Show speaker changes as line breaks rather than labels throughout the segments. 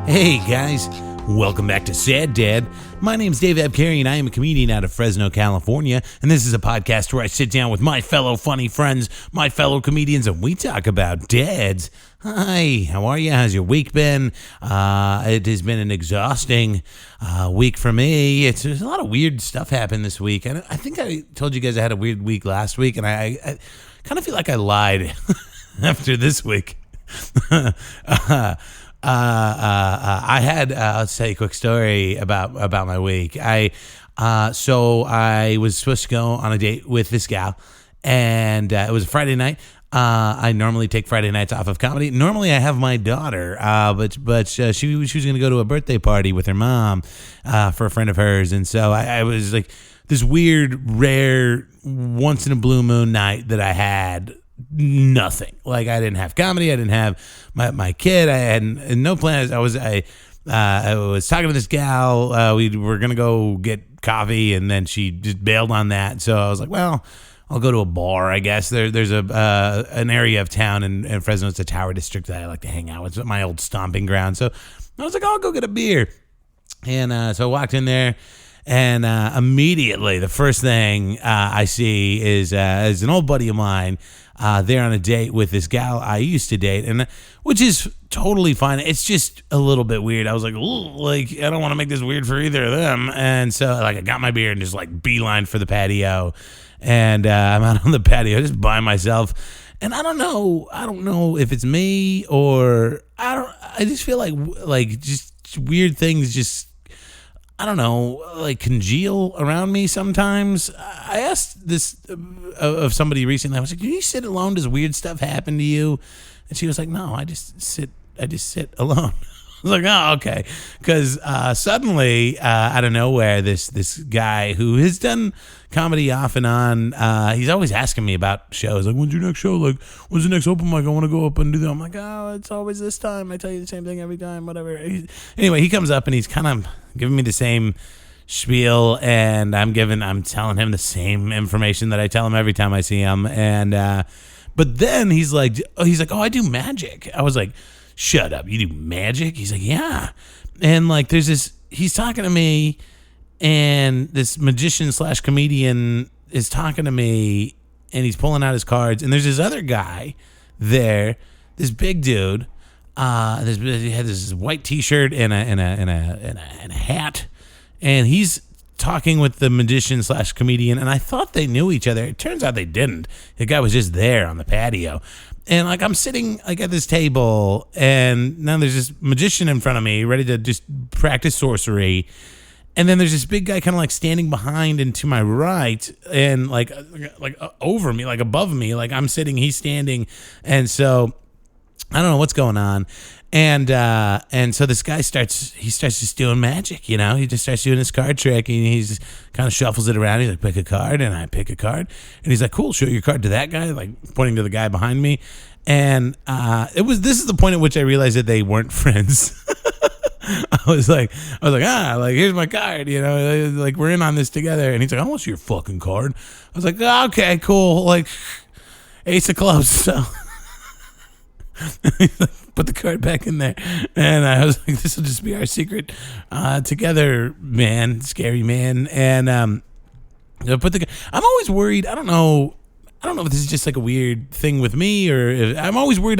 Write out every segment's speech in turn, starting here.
Hey guys, welcome back to Sad Dad. My name's Dave Abkary and I am a comedian out of Fresno, California, and this is a podcast where I sit down with my fellow funny friends, my fellow comedians, and we talk about dads. Hi, how are you? How's your week been? It has been an exhausting week for me. There's a lot of weird stuff happened this week, and I think I told you guys I had a weird week last week, and I kind of feel like I lied after this week. I had, let's tell you a quick story about my week. So I was supposed to go on a date with this gal, and it was a Friday night. I normally take Friday nights off of comedy. Normally I have my daughter, but she was going to go to a birthday party with her mom, for a friend of hers. And so I was like this weird, rare, once in a blue moon night that I had nothing. Like I didn't have comedy. I didn't have my kid. I had no plans. I was talking to this gal. We were going to go get coffee, and then she just bailed on that. So I was like, well, I'll go to a bar, I guess. There's an area of town in Fresno. It's a Tower District that I like to hang out with. It's my old stomping ground. So I was like, I'll go get a beer. And so I walked in there, and immediately the first thing I see is an old buddy of mine there on a date with this gal I used to date, and which is totally fine. It's just a little bit weird. I was like, ooh, like I don't want to make this weird for either of them. And so like I got my beer and just like beeline for the patio. And I'm out on the patio just by myself, and I don't know if it's me or I just feel like just weird things just, I don't know, like congeal around me sometimes. I asked this of somebody recently. I was like, "Do you sit alone? Does weird stuff happen to you?" And she was like, "No, I just sit alone." I was like, oh, okay. Because suddenly, out of nowhere, this guy who has done comedy off and on, he's always asking me about shows. Like, when's your next show? Like, when's the next open mic? I want to go up and do that. I'm like, oh, it's always this time. I tell you the same thing every time, whatever. Anyway, he comes up and he's kind of giving me the same spiel, and I'm telling him the same information that I tell him every time I see him. And but then he's like, oh, I do magic. I was like, shut up, you do magic? He's like, yeah. And like he's talking to me, and this magician / comedian is talking to me, and he's pulling out his cards, and there's this other guy there, this big dude, he had this white t-shirt and a hat, and he's talking with the magician / comedian, and I thought they knew each other. It turns out they didn't. The guy was just there on the patio. And like I'm sitting like at this table, and now there's this magician in front of me ready to just practice sorcery. And then there's this big guy kind of like standing behind and to my right, and like over me, like above me, like I'm sitting, he's standing. And so I don't know what's going on. And so this guy starts just doing magic, you know. He just starts doing this card trick, and he just kind of shuffles it around. He's like, pick a card, and I pick a card, and he's like, cool, show your card to that guy, like pointing to the guy behind me. And this is the point at which I realized that they weren't friends. I was like, here's my card, you know, like we're in on this together. And he's like, I want your fucking card. I was like, oh, okay, cool, like ace of clubs. So put the card back in there, and I was like, this will just be our secret together, man, scary man. And I'm always worried. I don't know if this is just like a weird thing with me, or if, I'm always worried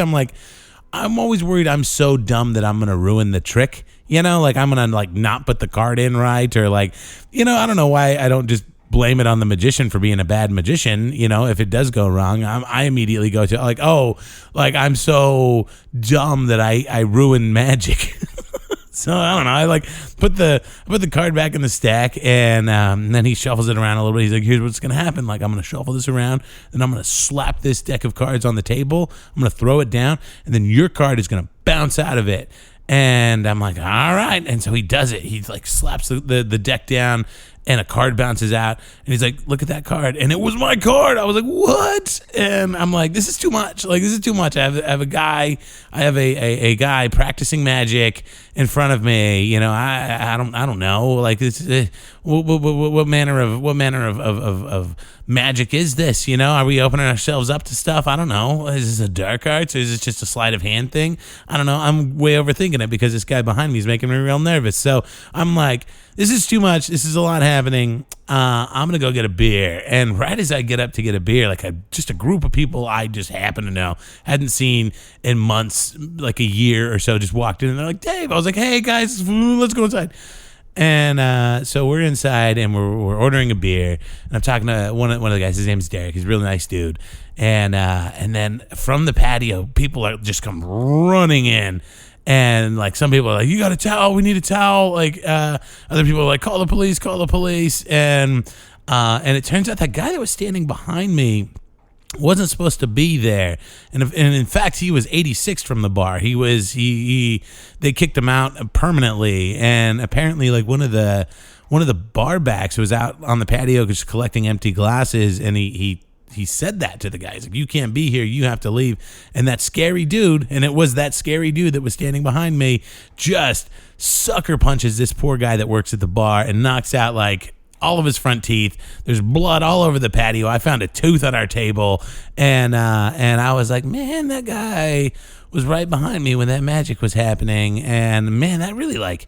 I'm so dumb that I'm gonna ruin the trick, you know, like I'm gonna like not put the card in right, or like, you know, I don't know why I don't just blame it on the magician for being a bad magician. You know, if it does go wrong, I immediately go to like, oh, like I'm so dumb that I ruin magic. So I don't know. I like put the card back in the stack, and then he shuffles it around a little bit. He's like, here's what's gonna happen. Like I'm gonna shuffle this around, and I'm gonna slap this deck of cards on the table. I'm gonna throw it down, and then your card is gonna bounce out of it. And I'm like, all right. And so he does it. He like slaps the deck down, and a card bounces out, and he's like, look at that card, and it was my card. I was like, what? And I'm like, this is too much. Like, this is too much. I have a guy practicing magic in front of me. You know, I don't know. Like, this, what manner of magic is this? You know, are we opening ourselves up to stuff? I don't know. Is this a dark arts, or is this just a sleight of hand thing? I don't know. I'm way overthinking it because this guy behind me is making me real nervous. So I'm like, this is too much. This is a lot happening. I'm going to go get a beer. And right as I get up to get a beer, like just a group of people I just happen to know, hadn't seen in months, like a year or so, just walked in, and they're like, Dave. I was like, hey, guys, let's go inside. And so we're inside, and we're ordering a beer, and I'm talking to one of the guys. His name's Derek. He's a really nice dude. And then from the patio, people are just come running in. And like some people are like, you got a towel? We need a towel. Like other people are like, call the police. And it turns out that guy that was standing behind me wasn't supposed to be there, and in fact he was 86th from the bar. They kicked him out permanently, and apparently like one of the bar backs was out on the patio just collecting empty glasses, and he said that to the guys, like, you can't be here, you have to leave. And that scary dude, and it was that scary dude that was standing behind me, just sucker punches this poor guy that works at the bar and knocks out like all of his front teeth. There's blood all over the patio. I found a tooth on our table, and I was like, man, that guy was right behind me when that magic was happening, and man, that really like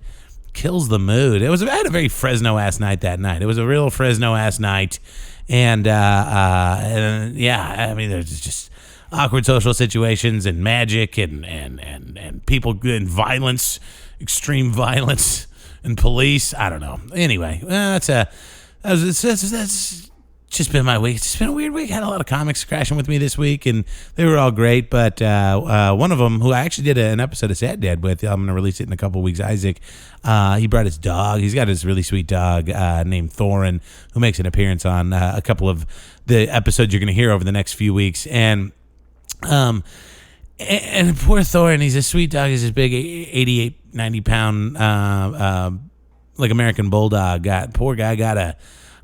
kills the mood. I had a very Fresno-ass night that night. It was a real Fresno-ass night, and yeah, I mean, there's just awkward social situations and magic and people and violence, extreme violence. And police, I don't know. Anyway, that's just been my week. It's just been a weird week. I had a lot of comics crashing with me this week, and they were all great. But one of them, who I actually did an episode of Sad Dad with, I'm going to release it in a couple of weeks, Isaac, he brought his dog. He's got his really sweet dog named Thorin, who makes an appearance on a couple of the episodes you're going to hear over the next few weeks. And poor Thorin, he's a sweet dog. He's this big 88, 90 pound, like American bulldog. Poor guy got I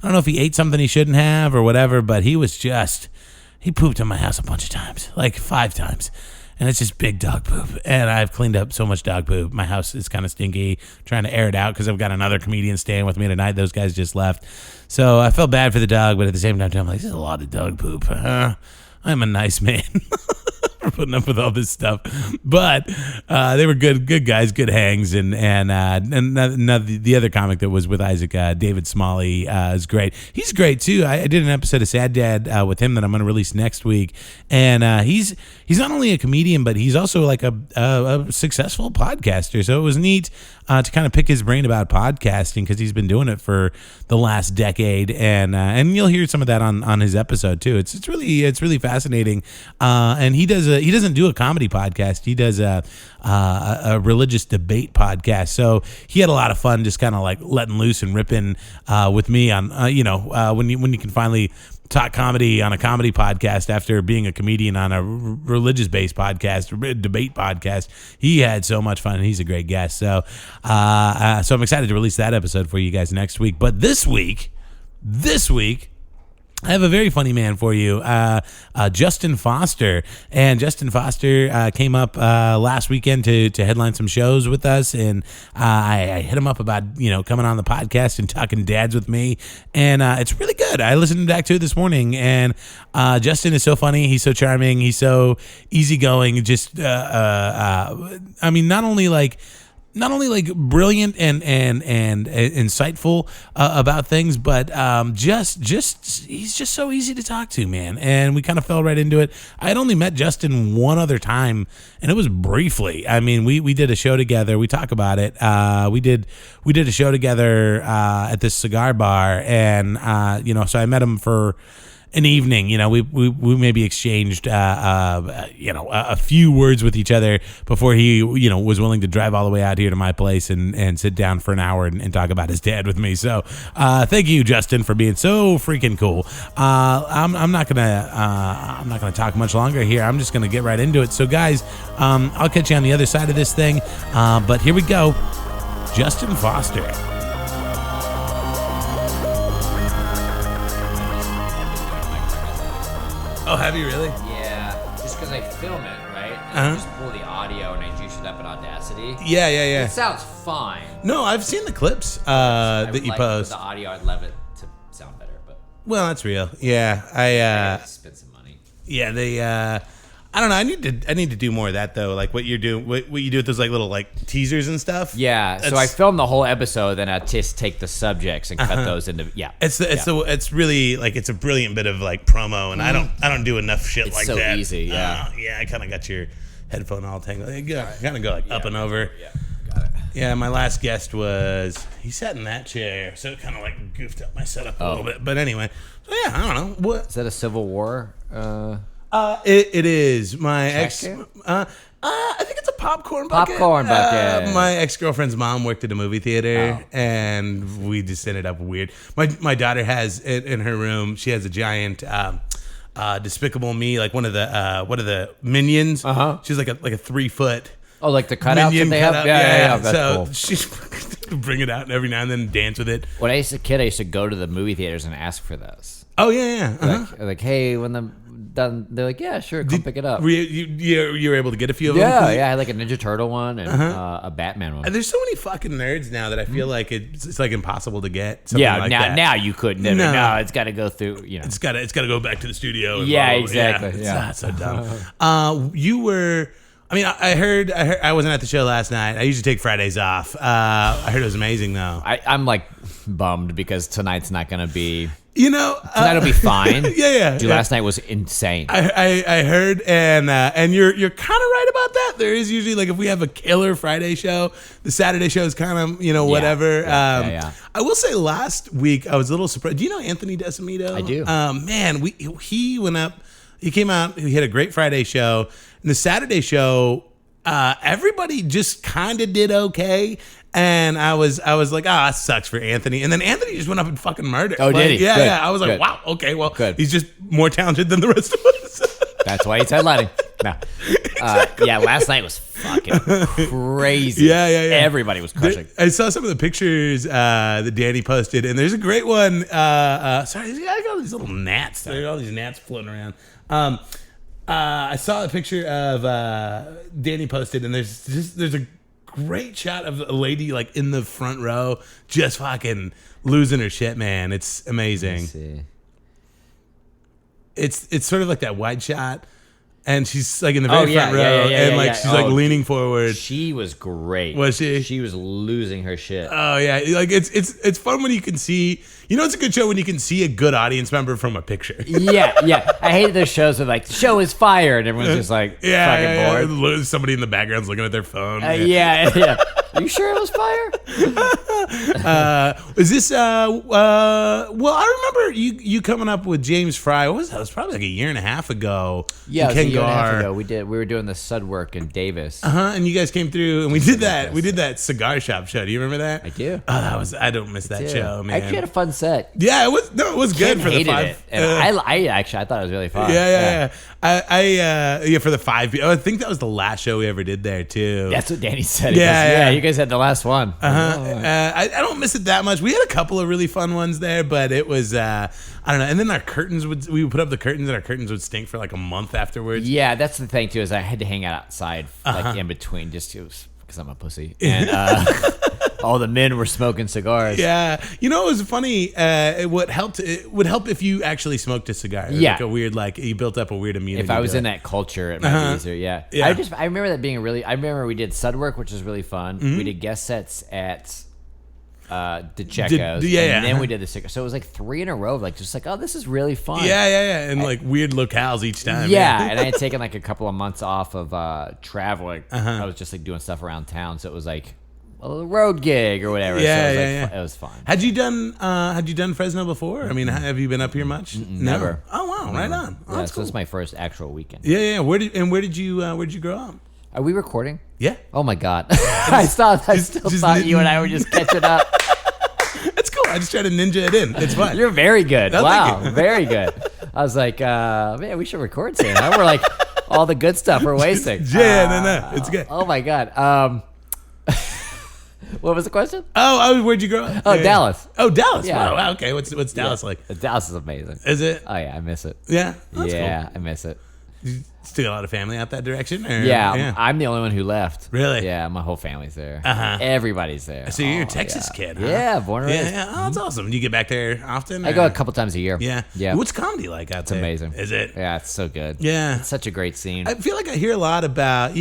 don't know if he ate something he shouldn't have or whatever, but he pooped in my house a bunch of times, like 5 times. And it's just big dog poop. And I've cleaned up so much dog poop. My house is kind of stinky, trying to air it out because I've got another comedian staying with me tonight. Those guys just left. So I felt bad for the dog, but at the same time, I'm like, this is a lot of dog poop. I'm a nice man. For putting up with all this stuff, but they were good guys, good hangs, and the other comic that was with Isaac, David Smalley, is great. He's great too. I did an episode of Sad Dad with him that I'm going to release next week, and he's not only a comedian, but he's also like a successful podcaster. So it was neat to kind of pick his brain about podcasting because he's been doing it for the last decade, and you'll hear some of that on his episode too. It's really fascinating, and he doesn't do a comedy podcast. He does a religious debate podcast. So he had a lot of fun just kind of like letting loose and ripping with me on when you can finally talk comedy on a comedy podcast after being a comedian on a religious-based podcast, debate podcast. He had so much fun, and he's a great guest. So I'm excited to release that episode for you guys next week. But this week, I have a very funny man for you, Justin Foster. And Justin Foster came up last weekend to headline some shows with us, and I hit him up about coming on the podcast and talking dads with me, and it's really good. I listened back to it this morning, and Justin is so funny. He's so charming. He's so easygoing. Just I mean, not only like brilliant and insightful about things, but just he's just so easy to talk to, man. And we kind of fell right into it. I had only met Justin one other time, and it was briefly. I mean, we did a show together. We talk about it. We did a show together at this cigar bar, and so I met him for an evening. We maybe exchanged a few words with each other before he was willing to drive all the way out here to my place and sit down for an hour and talk about his dad with me. So thank you, Justin, for being so freaking cool. I'm not gonna talk much longer here. I'm just gonna get right into it. So guys, I'll catch you on the other side of this thing, but here we go. Justin Foster. Oh, have you really?
Yeah, just because I film it, right? And I just pull the audio and I juice it up in Audacity.
Yeah.
It sounds fine.
No, I've seen the clips that you post.
The audio, I'd love it to sound better, but
Well, that's real. Yeah,
I spend some money.
Yeah, they. I don't know. I need to do more of that though. Like what you're doing, what you do with those like little like teasers and stuff.
Yeah. So I film the whole episode, then I just take the subjects and cut those into. Yeah.
It's really like it's a brilliant bit of like promo, and I don't do enough shit
It's
like
so
that.
easy. Yeah.
Yeah. I kind of got your headphone all tangled. You kind of go like up and over.
Yeah. Got it.
Yeah. My last guest he sat in that chair, so it kind of like goofed up my setup a little bit. But anyway, so yeah, I don't know what.
Is that a Civil War?
It is my ex.
Check it?
I think it's a popcorn bucket.
Popcorn bucket.
My ex-girlfriend's mom worked at a movie theater, and we just ended up weird. My daughter has it in her room. She has a giant Despicable Me, like one of the minions. She's like a 3-foot.
Oh, like the cutouts that they have?
Cutout.
Yeah. That's
so
cool.
she bring it out every now and then and dance with it.
When I was a kid, I used to go to the movie theaters and ask for those.
Oh yeah.
Like, hey, when the done, they're like, yeah, sure, come pick it up.
You were able to get a few of them?
Yeah, I had like a Ninja Turtle one and a Batman one.
There's so many fucking nerds now that I feel like it's like impossible to get. Something
Yeah,
like
now
that.
now you couldn't. No, it's got to go through.
It's got to go back to the studio. And
Yeah,
blah, blah, blah.
exactly.
Yeah, it's so dumb. You were. I mean, I heard I wasn't at the show last night. I usually take Fridays off. I heard it was amazing though.
I'm like bummed because tonight's not going to be.
Tonight'll
be fine.
Yeah.
Dude, last night was insane.
I heard, and you're kind of right about that. There is usually like if we have a killer Friday show, the Saturday show is kind of whatever.
Yeah.
I will say last week I was a little surprised. Do you know Anthony Decimito?
I do.
Man, he went up. He came out. He had a great Friday show. And the Saturday show, everybody just kind of did okay. And I was like, that sucks for Anthony. And then Anthony just went up and fucking murdered.
Oh, did he?
Yeah,
Good.
yeah. I was like,
Good.
wow, okay, well,
Good.
he's just more talented than the rest of us.
That's why he's headlining. No. Yeah, last night was fucking crazy.
Yeah.
Everybody was crushing.
I saw some of the pictures that Danny posted, and there's a great one. Sorry, I got all these little gnats. There are all these gnats floating around. I saw a picture of Danny posted, and there's a great shot of a lady like in the front row, just fucking losing her shit, man. It's amazing.
Let's see.
It's sort of like that wide shot, and she's like in the very front row, and like she's like leaning forward.
She was great.
Was she?
She was losing her shit.
Oh yeah, like it's fun when you can see. It's a good show when you can see a good audience member from a picture.
Yeah. I hated those shows where like the show is fire and everyone's just like fucking bored.
Somebody in the background's looking at their phone.
Yeah. Are you sure it was fire?
Is this? Well, I remember you coming up with James Fry. What was that? It was probably like a year and a half ago.
Yeah, it was a year and a half ago. We were doing the Sud work in Davis.
And you guys came through, and we did that. We did that cigar shop show. Do you remember that?
I do.
Oh, I don't miss that show, man.
I actually had a fun set.
Yeah, it was. No, it was good for the 5.
It. And I thought it was really fun.
Yeah. I for the 5. I think that was the last show we ever did there too.
That's what Danny said.
Yeah.
You guys had the last one.
I don't miss it that much. We had a couple of really fun ones there, but it was I don't know. And then our curtains we would put up the curtains, and our curtains would stink for like a month afterwards.
Yeah, that's the thing too. Is I had to hang out outside like in between just because I'm a pussy. And all the men were smoking cigars.
Yeah, it was funny. It would help if you actually smoked a cigar.
Yeah,
like a weird you built up a weird immunity.
If I was in that culture, it might be easier. Yeah. I remember that being I remember we did Sud work, which was really fun. Mm-hmm. We did guest sets at DeCecco's, and then we did the cigar. So it was like 3 in a row, oh, this is really fun.
Yeah, and like weird locales each time.
Yeah, and I had taken like a couple of months off of traveling. I was just like doing stuff around town, so it was like a road gig or whatever. It was fun.
Had you done Fresno before? I mean, have you been up here much?
Never.
Oh wow, right on. Oh,
yeah, so it's my first actual weekend.
Yeah. Where did you grow up?
Are we recording?
Yeah.
Oh my god, I still thought you and I were just catching up.
That's cool. I just try to ninja it in. It's fun.
You're very good.
No,
wow, very good. I was like, man, we should record soon. We're like, all the good stuff we're wasting.
Yeah, no, it's good.
Oh my god. What was the question?
Where'd you grow up?
Oh, Dallas.
Oh, Dallas.
Yeah.
Wow. Okay. What's Dallas like?
Dallas is amazing.
Is it?
Oh yeah, I miss it.
Yeah. That's
Yeah,
cool.
I miss it.
You still got a lot of family out that direction? Or?
Yeah, I'm the only one who left.
Really?
Yeah, my whole family's there.
Uh-huh.
Everybody's there.
So you're a Texas kid, huh?
Yeah, born and raised.
Yeah. Oh, that's awesome. Do you get back there often?
I go a couple times a year.
Yeah.
Yeah.
What's comedy like out there?
It's amazing.
Is it?
Yeah, it's so good.
Yeah.
It's such a great scene.
I feel like you hear a lot about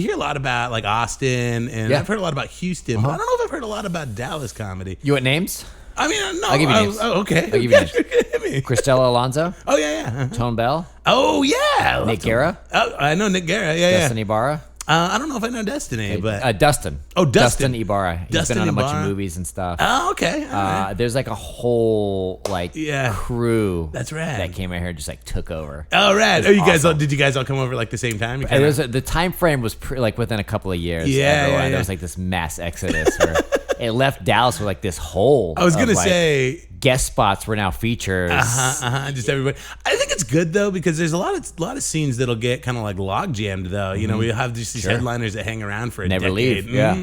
like Austin, and
Yeah.
I've heard a lot about Houston, but I don't know if I've heard a lot about Dallas comedy.
You want names?
I mean, no.
I'll give you names.
Oh, okay.
I'll give you names.
Hit me.
Cristela Alonso,
Oh, yeah.
Tone Bell,
Oh, yeah.
Nick Guerra,
Oh, I know Nick Guerra. Yeah,
Dustin Ibarra.
I don't know if I know Destiny, but
Dustin.
Oh, Dustin.
Ibarra. He's
Dustin
been on a bunch
Ibarra.
of movies and stuff.
Oh, okay. All right.
There's like a whole
Yeah.
crew.
That's rad.
That came out here and just like took over.
Oh, rad.
It's
You guys
awesome.
did you guys all come over like the same time?
And the time frame was like within a couple of years.
Yeah.
There was like this mass exodus where it left Dallas with like this hole.
I was gonna
like,
say
guest spots were now features.
just everybody. I think it's good though because there's a lot of scenes that'll get kind of like log jammed though. You know, we have just these headliners that hang around for a
Never
decade.
leave. Yeah.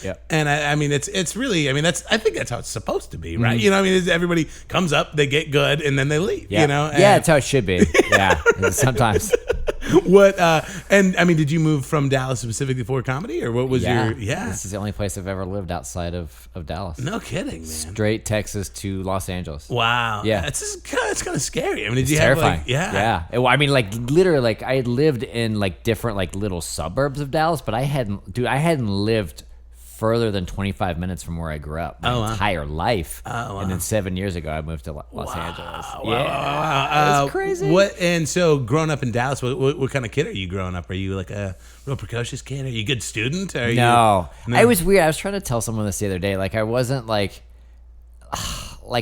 Yeah. And I mean, it's really. I mean, I think that's how it's supposed to be, right? You know, I mean, everybody comes up, they get good, and then they leave.
Yeah.
You know.
Yeah, that's how it should be. Yeah. Sometimes.
What? And I mean, did you move from Dallas specifically for comedy, or what was your? Yeah.
This is the only place I've ever lived outside of Dallas.
No kidding, man.
Straight Texas to Los Angeles.
Wow.
Yeah.
It's kind of scary. I mean, did you
Terrifying.
have like
Yeah. Well, I mean, like literally, like I had lived in like different like little suburbs of Dallas, but I hadn't lived further than 25 minutes from where I grew up my entire life. And then 7 years ago, I moved to Los Angeles.
Wow.
It's crazy.
What? And so, growing up in Dallas, what kind of kid are you growing up? Are you like a real precocious kid? Are you a good student? Are
No.
You,
I was weird. I was trying to tell someone this the other day. Like I wasn't like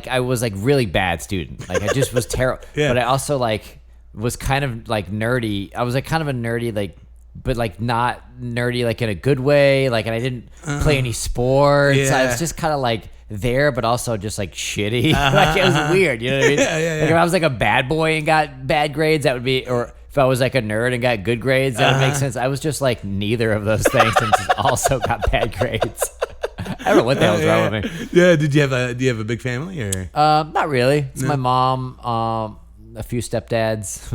I was like really bad student. Like I just was terrible.
Yeah.
But I also like was kind of like nerdy. I was like kind of a nerdy like, but like not nerdy like in a good way. Like, and I didn't play any sports.
Yeah.
I was just kind of like there, but also just like shitty. Like it was weird. You know what I mean?
Yeah.
Like if I was like a bad boy and got bad grades, that would be, or if I was like a nerd and got good grades, that would make sense. I was just like neither of those things and just also got bad grades. I don't know what the hell's wrong with me.
Yeah. Do you have a big family or?
Not really. It's my mom, a few stepdads,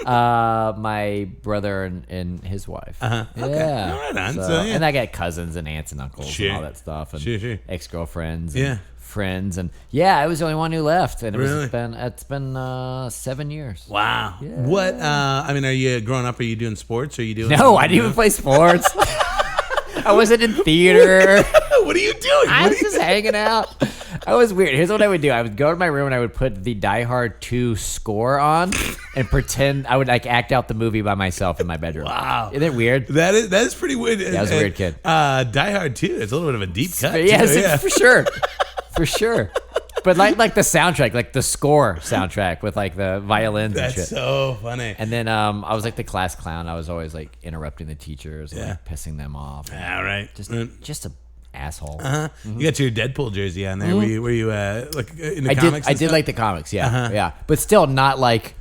my brother and his wife.
Okay.
Yeah.
All right, on. So, yeah.
And I got cousins and aunts and uncles
Sure.
and all that stuff, and
Sure.
ex-girlfriends,
Yeah.
and friends, and I was the only one who left, and
Really?
it's been 7 years.
Wow. What? I mean, are you growing up? Are you doing sports? Are you doing?
No, I didn't even play sports. I wasn't in theater.
What are you doing?
I was just hanging out. I was weird. Here's what I would do. I would go to my room and I would put the Die Hard 2 score on and pretend I would like act out the movie by myself in my bedroom.
Wow.
Isn't it weird?
That is pretty weird.
Yeah, I was a weird kid.
Die Hard 2. It's a little bit of a deep cut.
Yes,
too. Yeah.
for sure. For sure. But like the soundtrack, like the score soundtrack with like the violins and shit.
That's so funny.
And then I was like the class clown. I was always like interrupting the teachers and
Yeah.
like pissing them off.
All right.
Just a asshole.
You got your Deadpool jersey on there. Were you like in the
I
comics?
did like the comics, yeah, yeah, but still not like,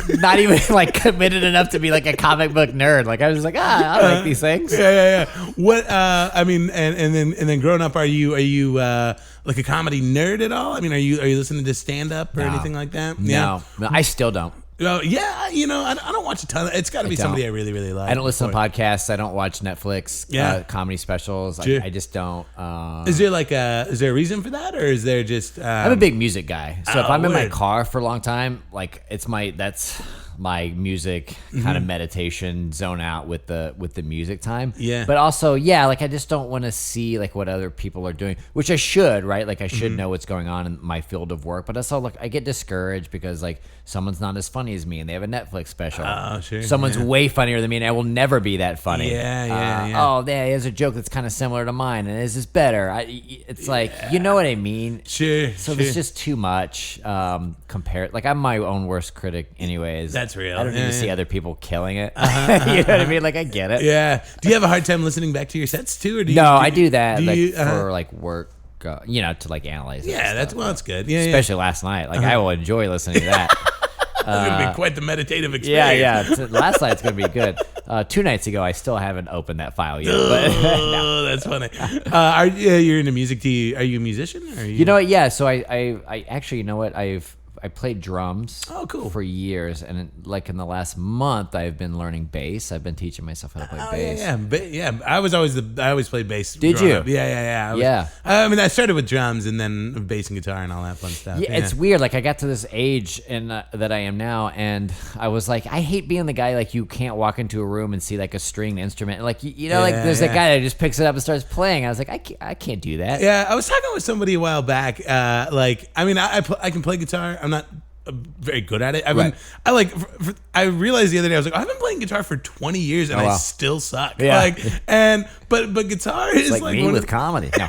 not even like committed enough to be like a comic book nerd. Like I was just like, I like these things.
Yeah. What? I mean, and then growing up, are you like a comedy nerd at all? I mean, are you listening to stand up or anything like that?
No, I still don't.
Oh, yeah, you know, I don't watch a ton. It's got to be somebody I really, really like.
I don't listen to podcasts. I don't watch Netflix comedy specials.
Sure.
I just don't.
Is there a reason for that, or is there just?
I'm a big music guy, so if I'm in my
word.
car for a long time, like that's my music kind of meditation zone out with the music time.
Yeah.
But also, like I just don't want to see like what other people are doing, which I should, right? Like I should know what's going on in my field of work. But also, look, I get discouraged because like someone's not as funny as me and they have a Netflix special.
Oh, sure.
Someone's way funnier than me and I will never be that funny.
Yeah.
Oh, there's a joke that's kind of similar to mine, and is this better? It's like, you know what I mean?
Sure.
So there's just too much compared. Like I'm my own worst critic, anyways.
That's real.
I don't need
Yeah,
to see
yeah.
other people killing it. You know what I mean? Like I get it.
Yeah. Do you have a hard time listening back to your sets too, or do you?
No, I do that
do
like
you-
for like work. To like analyze it.
Yeah,
and stuff.
that's good. Yeah,
Especially last night. Like I will enjoy listening to that.
It's gonna be quite the meditative experience.
Yeah. Last night's gonna be good. 2 nights ago. I still haven't opened that file yet.
Oh, that's funny. You're into music? Are you a musician? Or
you know what? Yeah. So I actually, you know what? I played drums for years, and like in the last month, I've been learning bass. I've been teaching myself how to play bass.
Yeah. I always played bass.
Did you?
Up. Yeah. I mean, I started with drums and then bass and guitar and all that fun stuff.
Yeah, it's weird. Like I got to this age and that I am now, and I was like, I hate being the guy like you can't walk into a room and see like a stringed instrument. Like like there's that guy that just picks it up and starts playing. I was like, I can't do that.
Yeah, I was talking with somebody a while back. I can play guitar. I'm not very good at it. I realized the other day, I was like, I've been playing guitar for 20 years and I still suck.
Yeah.
But guitar is
like me with comedy. No,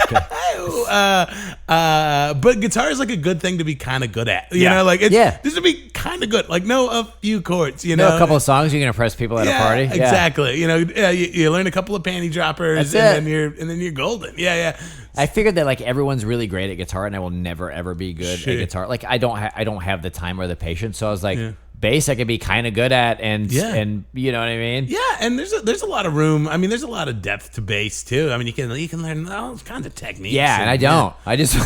but guitar is like a good thing to be kind of good at. You know, like this would be kind of good. Like know a few chords. You know,
a couple of songs you can impress people at a party. Yeah.
Exactly. You know, you learn a couple of panty droppers and then you're golden. Yeah.
I figured that like everyone's really great at guitar, and I will never ever be good at guitar. Like I don't have the time or the patience. So I was like, bass I could be kind of good at, and you know what I mean?
Yeah, and there's a lot of room. I mean, there's a lot of depth to bass too. I mean, you can learn all kinds of techniques.
Yeah, and I don't. I just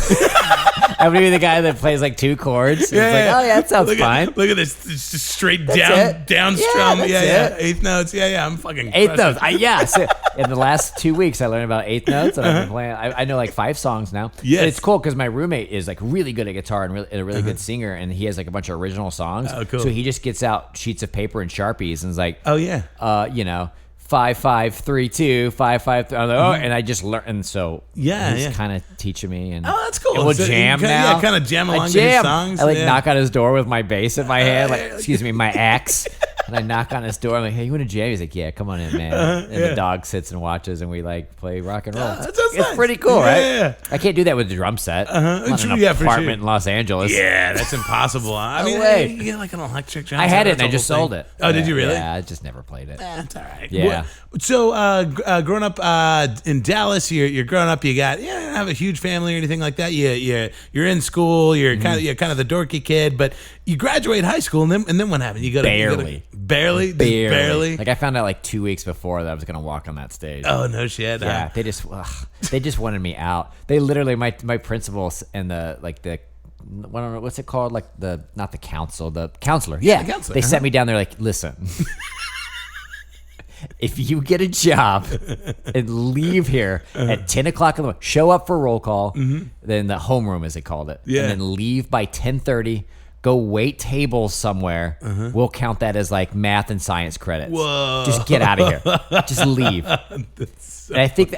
I'm gonna be the guy that plays like 2 chords. It's like, oh yeah, that sounds fine.
Look at this, it's just straight down strum. Yeah. Eighth notes. Yeah. I'm fucking
eighth notes. So in the last 2 weeks, I learned about eighth notes, and I've been playing. I know like 5 songs now.
Yes,
and it's cool because my roommate is like really good at guitar and a really good singer, and he has like a bunch of original songs.
Oh, cool.
So he just gets out sheets of paper and Sharpies and is like,
oh yeah,
5 5 3 2 5 5 3. I'm like, and I just learned, and so he's kind of teaching me, and
that's cool.
And we'll jam now.
Yeah, kind of jam along to his songs.
I knock on his door with my bass in my hand, my axe. And I knock on his door. I'm like, hey, you want to jam? He's like, yeah, come on in, man. And the dog sits and watches, and we like play rock and roll. It's pretty cool, right?
Yeah.
I can't do that with the drum set. I'm not in an apartment in Los Angeles.
Yeah, that's impossible. I mean, you get like an electric drum set.
I had it, and I just sold it.
Oh, did you really?
Yeah, I just never played it.
That's all right.
Yeah.
So, growing up in Dallas, you're growing up. You don't have a huge family or anything like that. You're in school. You're kind of the dorky kid, but you graduate high school, and then what happened? You go to barely.
Like I found out like 2 weeks before that I was gonna walk on that stage.
Oh no shit.
Yeah, they just wanted me out. They literally my principals and the what's it called? Like the counselor. Yeah,
the counselor.
They sent me down there like, listen. If you get a job and leave here at 10 o'clock in the morning, show up for roll call, then the homeroom as they called it, and then leave by 10:30. Go wait tables somewhere. We'll count that as like math and science credits.
Whoa.
Just get out of here. Just leave. And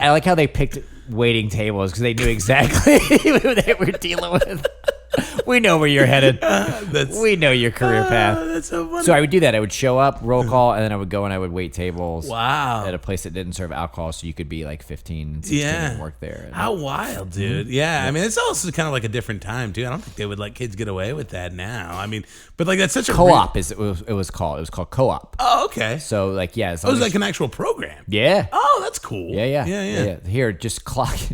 I like how they picked waiting tables because they knew exactly who they were dealing with. We know where you're headed. We know your career path.
That's so funny.
So I would do that. I would show up, roll call, and then I would go and I would wait tables.
Wow.
At a place that didn't serve alcohol, so you could be like 15 and 16 and work there.
How wild, dude. Yeah. I mean, it's also kind of like a different time, too. I don't think they would let kids get away with that now. I mean, but like that's such a...
Co-op it was called. It was called co-op.
Oh, okay.
So like, yeah.
It was like an actual program.
Yeah.
Oh, that's cool.
Yeah. Here, just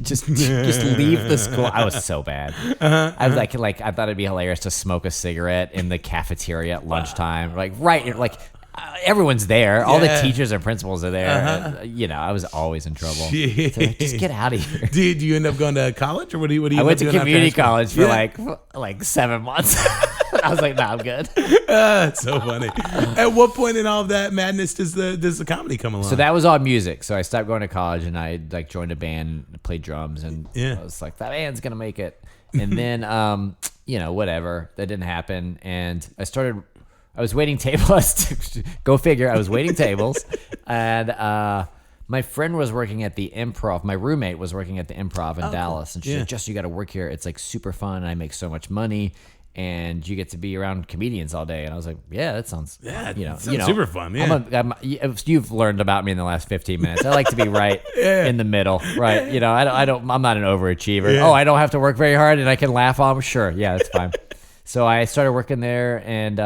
just leave the school. I was so bad. I was like I thought it'd be hilarious to smoke a cigarette in the cafeteria at lunchtime. Everyone's there. All the teachers and principals are there. I was always in trouble. So just get out of here.
Did you end up going to college, or what do you?
I went to community college for like 7 months. I was like, nah, I'm good.
That's so funny. At what point in all of that madness does the comedy come along?
So that was all music. So I stopped going to college, and I like joined a band, and played drums, and I was like, that band's gonna make it. And then whatever, that didn't happen, and I was waiting tables. Go figure. I was waiting tables, and my friend was working at the Improv. My roommate was working at the Improv in Dallas, and she's like, "Just you got to work here. It's like super fun. And I make so much money, and you get to be around comedians all day." And I was like, "Yeah, that sounds
super fun." Yeah,
you've learned about me in the last 15 minutes. I like to be right in the middle, right? I'm not an overachiever. Yeah. Oh, I don't have to work very hard, and I can laugh all. Sure, yeah, that's fine. So I started working there, and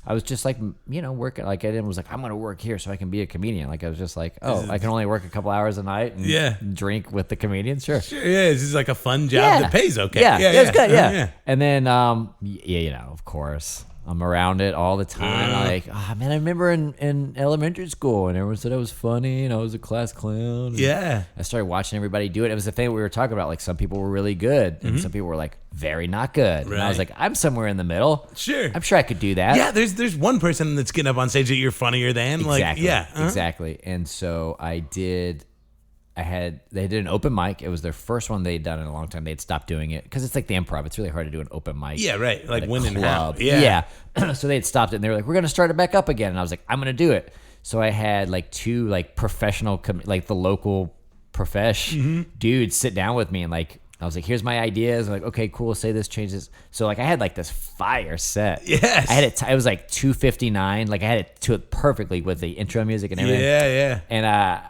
I was just like, working. Like I was like, I'm gonna work here so I can be a comedian. Like I was just like, I can only work a couple hours a night and drink with the comedians. Sure.
Yeah, this is like a fun job that pays okay.
Yeah, it's good. Yeah. And then, of course, I'm around it all the time. Like, oh, man, I remember in elementary school, and everyone said I was funny, and I was a class clown.
Yeah.
I started watching everybody do it. It was the thing we were talking about. Like, some people were really good, and some people were like very not good. Right. And I was like, I'm somewhere in the middle.
Sure.
I'm sure I could do that.
Yeah, there's one person that's getting up on stage that you're funnier than.
Exactly.
Like, yeah.
Exactly. And so they did an open mic. It was their first one they'd done in a long time. They'd stopped doing it because it's like the improv. It's really hard to do an open mic.
Yeah, right. Like when and how.
Yeah. So they had stopped it, and they were like, we're going to start it back up again. And I was like, I'm going to do it. So I had like two like professional, like the local dudes sit down with me, and like, I was like, here's my ideas. I'm like, okay, cool. Say this, change this. So like I had like this fire set.
Yes.
I had it. It was like 2:59. Like I had it to it perfectly with the intro music and everything.
Yeah.
And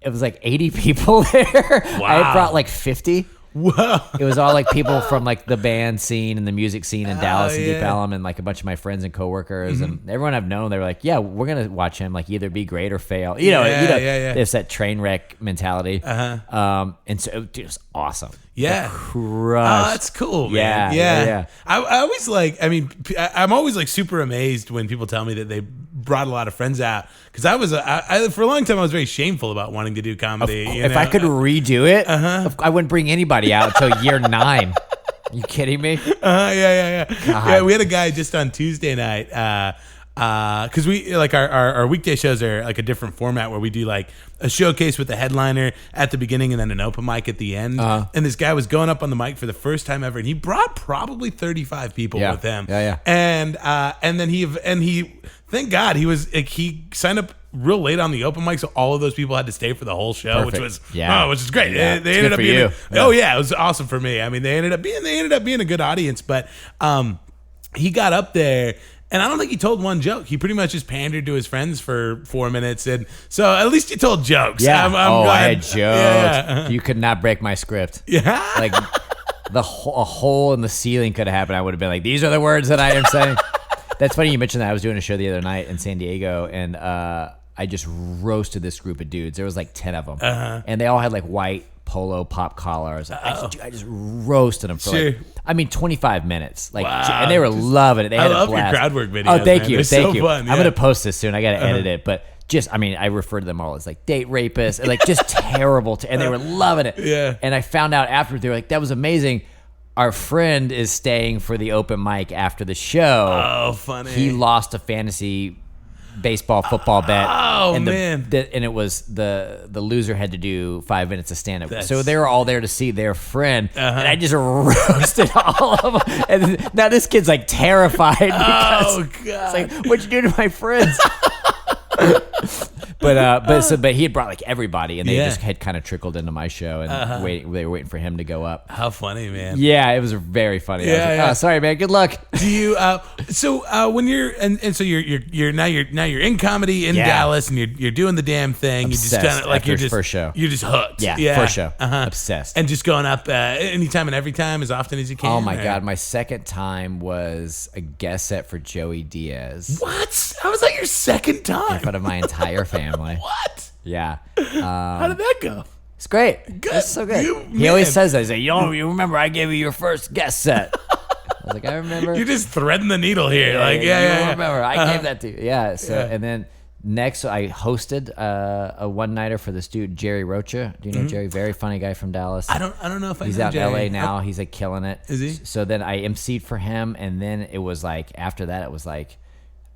it was like 80 people there.
Wow.
I had brought like 50.
Whoa.
It was all like people from like the band scene and the music scene in Dallas and Deep Ellum, and like a bunch of my friends and coworkers and everyone I've known. They were like, yeah, we're going to watch him like either be great or fail. You know, it's that train wreck mentality. And so it was awesome.
Yeah.
Crushed.
Oh, that's cool, man. Yeah. I always like, I mean, I'm always like super amazed when people tell me that they brought a lot of friends out. Because I for a long time, I was very shameful about wanting to do comedy.
If I could redo it, I wouldn't bring anybody out until year 9. You kidding me?
Yeah. Yeah, we had a guy just on Tuesday night. Because we like our weekday shows are like a different format where we do like a showcase with a headliner at the beginning and then an open mic at the end. And this guy was going up on the mic for the first time ever, and he brought probably 35 people with him.
Yeah.
And then he thank God he signed up real late on the open mic, so all of those people had to stay for the whole show, which is great.
Yeah.
They ended up being it was awesome for me. I mean, they ended up being a good audience, but he got up there. And I don't think he told one joke. He pretty much just pandered to his friends for 4 minutes. And so at least he told jokes.
Yeah.
I'm glad.
I had jokes. Yeah. You could not break my script.
Yeah.
Like a hole in the ceiling could have happened. I would have been like, these are the words that I am saying. That's funny you mentioned that. I was doing a show the other night in San Diego, and I just roasted this group of dudes. There was like 10 of them. And they all had like white polo pop collars. I just roasted them for 25 minutes. Like, wow. And they were loving it. They had a blast.
Your crowd work videos.
Oh, thank you.
Thank you. Fun,
I'm going to post this soon. I got to edit it. But I refer to them all as like date rapists and like just terrible. And they were loving it.
Yeah.
And I found out after, they were like, that was amazing. Our friend is staying for the open mic after the show.
Oh, funny.
He lost a fantasy baseball football bet.
Oh,
and
man.
And it was the loser had to do 5 minutes of stand-up. So they were all there to see their friend. And I just roasted all of them. And now this kid's like terrified because it's like, what'd you do to my friends? But he had brought like everybody, and they just had kind of trickled into my show, and they were waiting for him to go up.
How funny, man!
Yeah, it was very funny.
Yeah,
I was like, oh, sorry, man. Good luck.
Do you? When you're so you're now in comedy in Dallas, and you're doing the damn thing.
Obsessed.
You just kind of like you're just
first show.
You're just hooked.
Yeah. First show. Obsessed.
And just going up anytime and every time as often as you can.
Oh my God, my second time was a guest set for Joey Diaz.
What? How was that your second time?
In front of my entire family.
What?
Yeah.
How did that go?
It's great.
Good.
It's so good. He always says that. He's like, you remember I gave you your first guest set. I was like, I remember.
You're just threading the needle here.
You remember. I gave that to you. Yeah. So and then next I hosted a one-nighter for this dude, Jerry Rocha. Do you know Jerry? Very funny guy from Dallas.
I don't know if
He's
know
out
Jerry.
in LA now. He's like killing it.
Is he?
So then I emceed for him, and then it was like, after that it was like,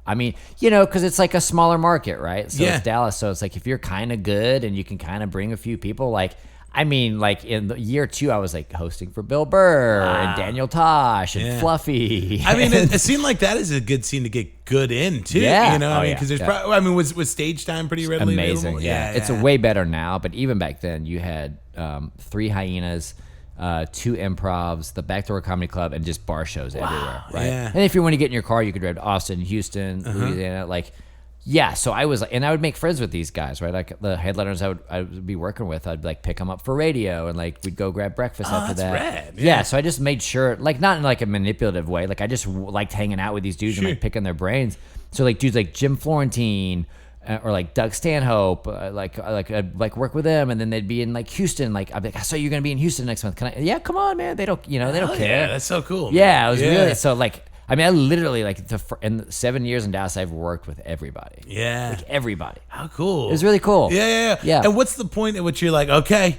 I mean, because it's like a smaller market, right? So it's Dallas. So it's like, if you're kind of good and you can kind of bring a few people, like, I mean, like in the year 2, I was like hosting for Bill Burr and Daniel Tosh and Fluffy.
I mean, a scene like that is a good scene to get good in too.
Yeah.
Because there's probably, was stage time pretty readily
amazing.
available?
Yeah. It's a way better now, but even back then you had 3 Hyenas, 2 improvs, the Backdoor Comedy Club, and just bar shows everywhere, right?
Yeah.
And if you want to get in your car, you could drive to Austin, Houston, Louisiana, like. Yeah, so I was, and I would make friends with these guys, right? Like the headliners I would be working with, I'd like pick them up for radio, and like we'd go grab breakfast after that.
Rad.
Yeah, so I just made sure, like not in like a manipulative way, like I just liked hanging out with these dudes and like picking their brains. So like dudes like Jim Florentine or like Doug Stanhope, I'd work with them, and then they'd be in like Houston. Like I'd be like, so you're gonna be in Houston next month? Can I? Yeah, come on, man. They don't care.
Yeah, that's so cool.
Yeah, it was really so like. I mean, I literally like in 7 years in Dallas, I've worked with everybody.
Yeah.
Like everybody.
How cool.
It was really cool.
Yeah. And what's the point at which you're like, okay,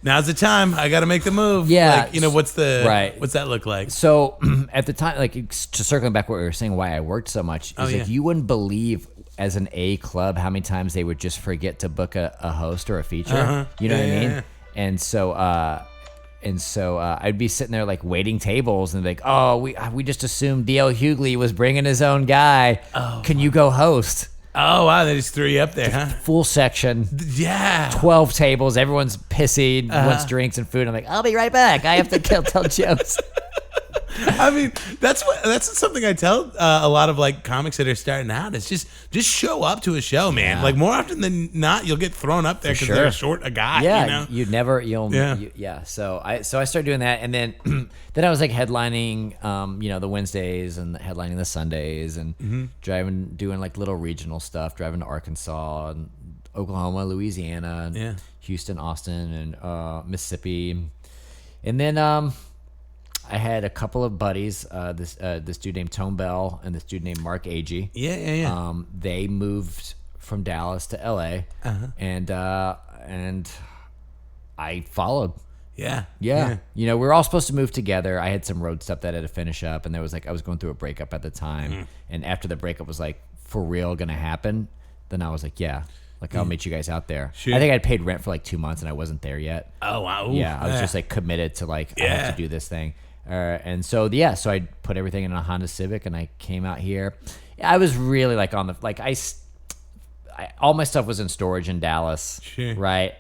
now's the time. I got to make the move.
Yeah.
Like, what's that look like?
So at the time, like to circling back what we were saying, why I worked so much is like you wouldn't believe as an A club how many times they would just forget to book a host or a feature. You know what I mean? Yeah. And so I'd be sitting there like waiting tables and be like, oh, we just assumed D.L. Hughley was bringing his own guy. Oh, can you go host?
Oh, wow. They just threw you up there, huh?
Full section.
Yeah.
12 tables. Everyone's pissy, wants drinks and food. I'm like, I'll be right back. I have to tell jokes.
I mean, that's something I tell a lot of like comics that are starting out. It's just show up to a show, man. Yeah. Like more often than not, you'll get thrown up there because they're short a guy.
Yeah, So I started doing that, and then then I was like headlining, the Wednesdays and headlining the Sundays, and doing like little regional stuff, driving to Arkansas and Oklahoma, Louisiana, and Houston, Austin, and Mississippi, and then. I had a couple of buddies, this dude named Tone Bell and this dude named Mark Agee.
Yeah.
They moved from Dallas to LA, and I followed.
Yeah.
We were all supposed to move together. I had some road stuff that I had to finish up, and there was like I was going through a breakup at the time, and after the breakup was like for real gonna happen, then I was like, yeah. Like, I'll meet you guys out there. Sure. I think I'd paid rent for like 2 months, and I wasn't there yet.
Oh, wow.
Yeah, I was just like committed to like, I have to do this thing. And so I put everything in a Honda Civic, and I came out here. I was really like on the, like all my stuff was in storage in Dallas.
Sure.
Right?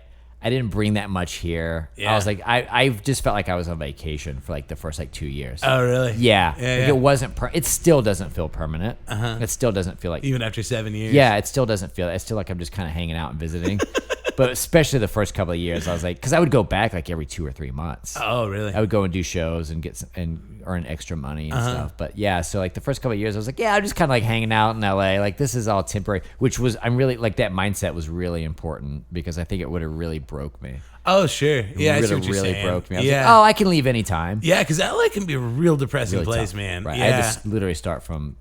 I didn't bring that much here. Yeah. I was like, I just felt like I was on vacation for like the first like 2 years.
Oh, really?
Yeah. It wasn't, it still doesn't feel permanent. It still doesn't feel like.
Even after 7 years?
Yeah, it still doesn't feel, it's still like I'm just kind of hanging out and visiting. But especially the first couple of years, I was like, because I would go back like every 2 or 3 months.
Oh, really?
I would go and do shows and and earn extra money and stuff. But yeah, so like the first couple of years, I was like, yeah, I'm just kind of like hanging out in LA. Like this is all temporary, I'm really like that mindset was really important because I think it would have really broke me.
Oh, sure. Yeah,
it
would have
really broke me. I was
like,
oh, I can leave anytime.
Yeah, because LA can be a real depressing
really
place,
tough,
man.
Right.
Yeah.
I had to literally start from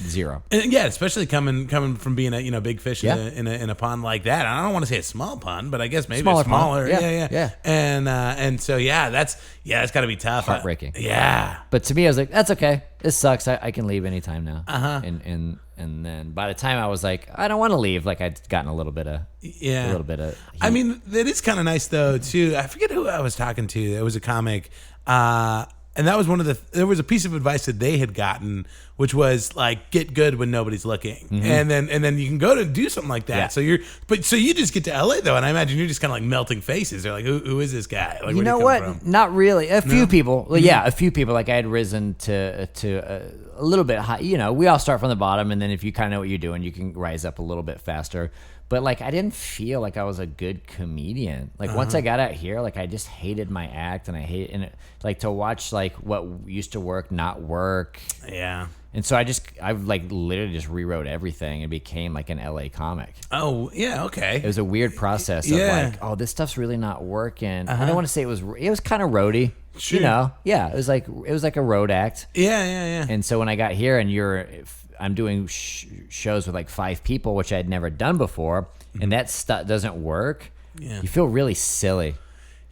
zero.
And yeah, especially coming from being a big fish in a pond like that. I don't want to say a small pond, but I guess maybe smaller. Yeah. And so that's got to be tough.
Heartbreaking.
Yeah.
But to me, I was like, that's okay. This sucks. I can leave anytime now. And then by the time I was like, I don't want to leave. Like I'd gotten a little bit of heat.
I mean, that is kind of nice though too. I forget who I was talking to. It was a comic. And that was there was a piece of advice that they had gotten, which was like, get good when nobody's looking. And then you can go to do something like that.
Yeah.
So you just get to LA though. And I imagine you're just kind of like melting faces. They're like, who is this guy? Like,
you know what? From? Not really. A few people. Well, yeah, a few people. Like I had risen to a little bit high. We all start from the bottom. And then if you kind of know what you're doing, you can rise up a little bit faster. But like I didn't feel like I was a good comedian. Like once I got out here, like I just hated my act, and I hate like to watch like what used to work not work.
Yeah.
And so I like literally just rewrote everything and became like an LA comic.
Oh yeah, okay.
It was a weird process of like, oh, this stuff's really not working. I don't want to say it was kind of roady.
Sure.
Yeah, it was like a road act.
Yeah.
And so when I got here and I'm doing shows with like 5 people, which I had never done before, and that stuff doesn't work. Yeah. You feel really silly.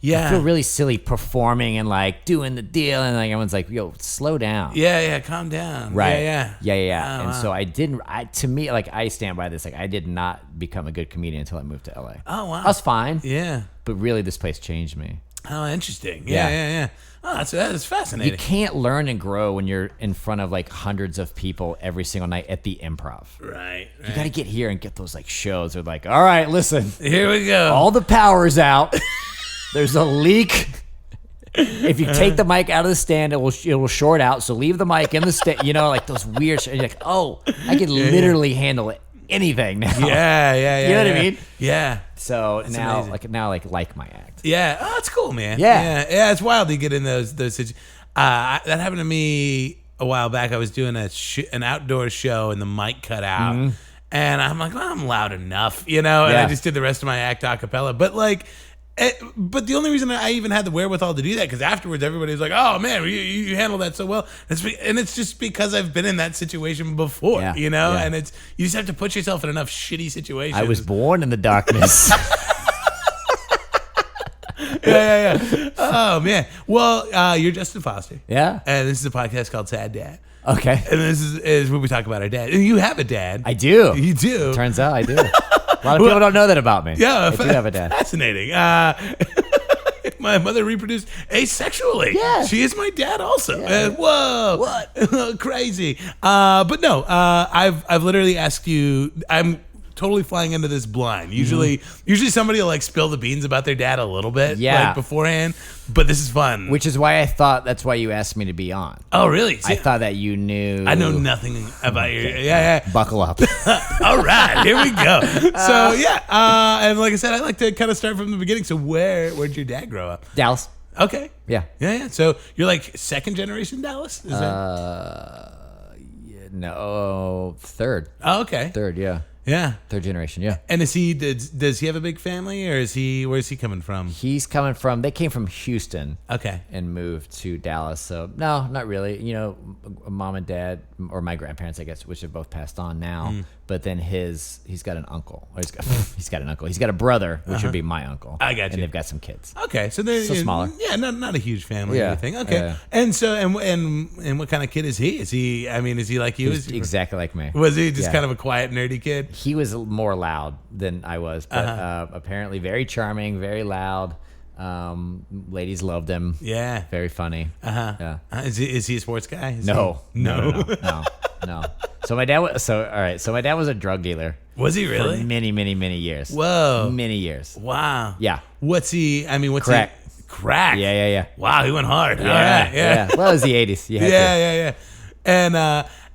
Yeah. You feel really silly performing and like doing the deal, and like everyone's like, yo, slow down.
Yeah, calm down.
Right.
Yeah.
Oh, and so to me, like I stand by this, like I did not become a good comedian until I moved to LA.
Oh, wow.
I was fine.
Yeah.
But really this place changed me.
Oh, interesting. Yeah. Oh, that's fascinating.
You can't learn and grow when you're in front of like hundreds of people every single night at the Improv.
Right.
You got to get here and get those like shows. They're like, all right, listen.
Here we go.
All the power's out. There's a leak. If you take the mic out of the stand, it will short out. So leave the mic in the stand. Like those weird. You're like, oh, I can literally handle it. Anything now.
Yeah.
You know what I mean?
Yeah.
So
that's
now,
amazing.
like my act.
Yeah. Oh, that's cool, man.
Yeah.
It's wild to get in those situations. That happened to me a while back. I was doing an outdoor show and the mic cut out, and I'm like, well, I'm loud enough, and I just did the rest of my act a cappella. But like, But the only reason I even had the wherewithal to do that, because afterwards everybody was like, "Oh man, you handled that so well." And it's just because I've been in that situation before, you know. Yeah. And you just have to put yourself in enough shitty situations.
I was born in the darkness.
Yeah. Oh man. Well, you're Justin Foster.
Yeah.
And this is a podcast called Sad Dad.
Okay.
And this is where we talk about our dad. And you have a dad.
I do.
You do.
Turns out I do. A lot of people don't know that about me.
Yeah,
I do have a dad.
Fascinating. My mother reproduced asexually.
Yeah.
She is my dad also.
Yeah.
Whoa.
What?
Crazy. But no, I've literally asked you, I'm totally flying into this blind. Usually somebody will like spill the beans about their dad a little bit like beforehand, but this is fun.
Which is why I thought that's why you asked me to be on.
Oh, really? See,
I thought that you knew.
I know nothing about you. Yeah.
Buckle up.
All right, here we go. So and like I said, I like to kind of start from the beginning. So where'd your dad grow up?
Dallas.
Okay.
Yeah.
So you're like second generation Dallas? Is
no, third.
Oh, okay.
Third, yeah.
Yeah.
Third generation, yeah.
And does he have a big family, or where's he coming from?
They came from Houston.
Okay.
And moved to Dallas. So no, not really. You know, mom and dad, or my grandparents, I guess, which have both passed on now. But then he's got an uncle. Or he's got an uncle. He's got a brother, which would be my uncle.
I got you.
And they've got some kids.
Okay, so they're
smaller.
Yeah, not a huge family or
Yeah.
anything. Okay.
Yeah.
And so and what kind of kid is he? Is he like you?
He's exactly like me.
Was he just kind of a quiet, nerdy kid?
He was more loud than I was, but apparently very charming, very loud. Ladies loved him.
Yeah.
Very funny. Yeah.
Is he a sports guy?
No. So my dad was a drug dealer.
Was he really?
For many, many, many years.
Whoa.
Many years.
Wow.
Yeah.
What's
Crack.
Crack.
Yeah.
Wow, he went hard.
Yeah.
All right. Yeah.
Well, it was the 80s.
Yeah.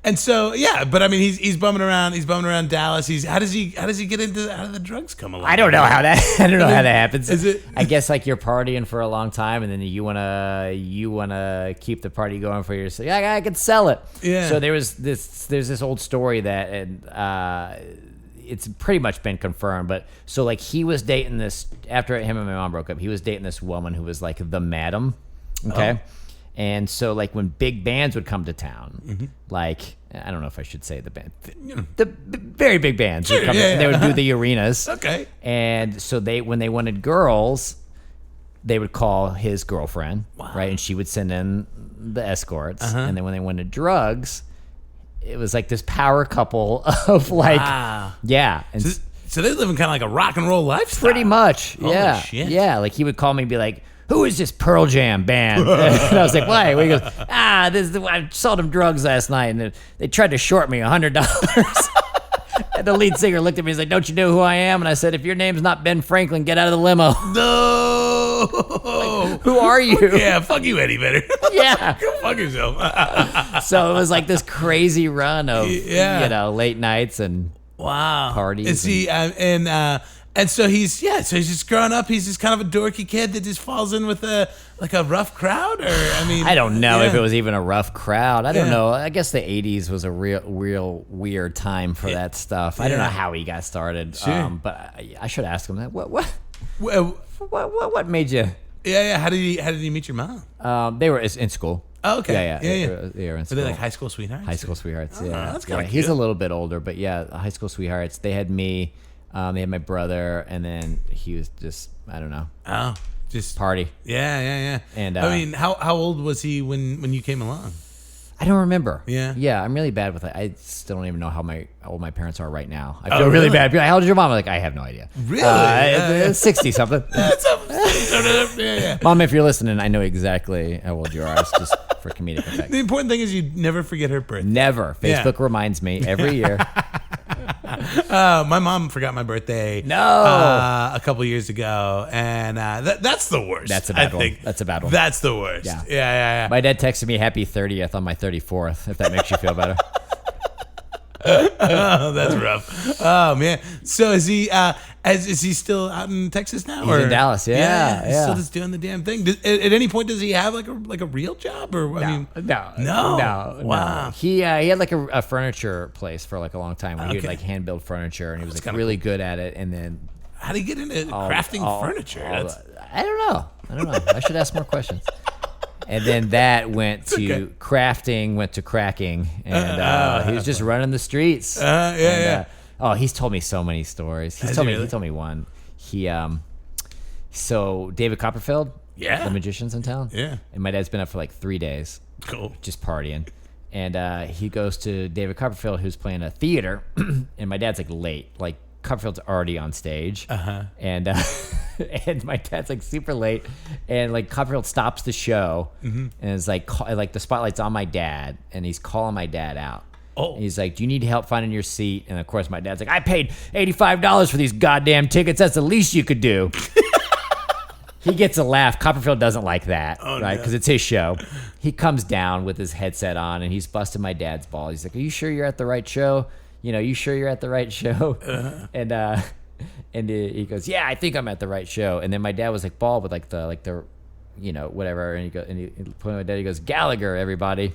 And so but I mean he's bumming around Dallas. How does he get into how do the drugs come along?
I don't know how that happens.
Is it?
I guess like you're partying for a long time and then you wanna keep the party going for yourself. Yeah, I could sell it.
Yeah.
So there's this old story that it's pretty much been confirmed, but so like he was dating this after him and my mom broke up. He was dating this woman who was like the madam. Okay. Oh. And so, like, when big bands would come to town, like, I don't know if I should say the band, the very big bands would come, and they would do the arenas.
Okay.
And so when they wanted girls, they would call his girlfriend, right? And she would send in the escorts. And then when they wanted drugs, it was like this power couple of like, yeah. And
so they're living kind of like a rock and roll lifestyle.
Pretty much, yeah.
Holy shit.
Yeah, like he would call me and be like, who is this Pearl Jam band? And I was like, why? He goes, I sold them drugs last night, and they tried to short me $100. And the lead singer looked at me and was like, don't you know who I am? And I said, if your name's not Ben Franklin, get out of the limo.
No.
Like, who are you?
Yeah, fuck you, Eddie Vedder.
Yeah.
Go fuck yourself.
So it was like this crazy run of, late nights and parties.
Is he, and so he's just growing up. He's just kind of a dorky kid that just falls in with a rough crowd, or I
don't know if it was even a rough crowd. I don't know. I guess the '80s was a real weird time for that stuff. I don't know how he got started.
Sure.
But I should ask him that. What made you?
Yeah. How did he meet your mom?
They were in school.
Oh, okay.
Yeah. They were in school.
Were they like high school sweethearts?
High school sweethearts.
Oh,
yeah.
That's kind of
He's a little bit older, but yeah, high school sweethearts. They had me. They had my brother, and then he was just, I don't know.
Oh, just
party.
Yeah.
And
I mean, how old was he when you came along?
I don't remember.
Yeah.
I'm really bad with it. I still don't even know how old my parents are right now. I feel really bad. Like, how old is your mom? I'm like, I have no idea.
Really?
60 something.
Yeah.
Mom, if you're listening, I know exactly how old you are. It's just for comedic effect.
The important thing is you never forget her birthday.
Never. Facebook reminds me every year.
My mom forgot my birthday.
No,
a couple years ago, and that's the worst.
That's a bad one. That's a bad one.
That's the worst. Yeah.
My dad texted me happy 30th on my 34th. If that makes you feel better.
Oh, that's rough. Oh man. So is he still out in Texas now?
He's in Dallas. Yeah.
He's still just doing the damn thing. At any point does he have like a real job, or
No.
Wow.
He had like a furniture place for like a long time where he would like hand build furniture, and he was like really good at it. And then
how did he get into crafting furniture?
I don't know. I should ask more questions. And then that went to crafting, went to cracking, and he was just running the streets. He's told me so many stories. He told me one. So David Copperfield, the magician's in town.
Yeah.
And my dad's been up for like 3 days.
Cool.
Just partying. And he goes to David Copperfield, who's playing a theater, and my dad's like late. Like Copperfield's already on stage, and and my dad's like super late, and like Copperfield stops the show, and it's like the spotlight's on my dad, and he's calling my dad out.
Oh.
He's like, "Do you need help finding your seat?" And of course, my dad's like, "I paid $85 for these goddamn tickets. That's the least you could do." He gets a laugh. Copperfield doesn't like that, right? Because it's his show. He comes down with his headset on, and he's busting my dad's ball. He's like, "Are you sure you're at the right show? You sure you're at the right show?" And he goes, "Yeah, I think I'm at the right show." And then my dad was like bald with like the whatever. And he pointed at my dad. He goes, "Gallagher, everybody."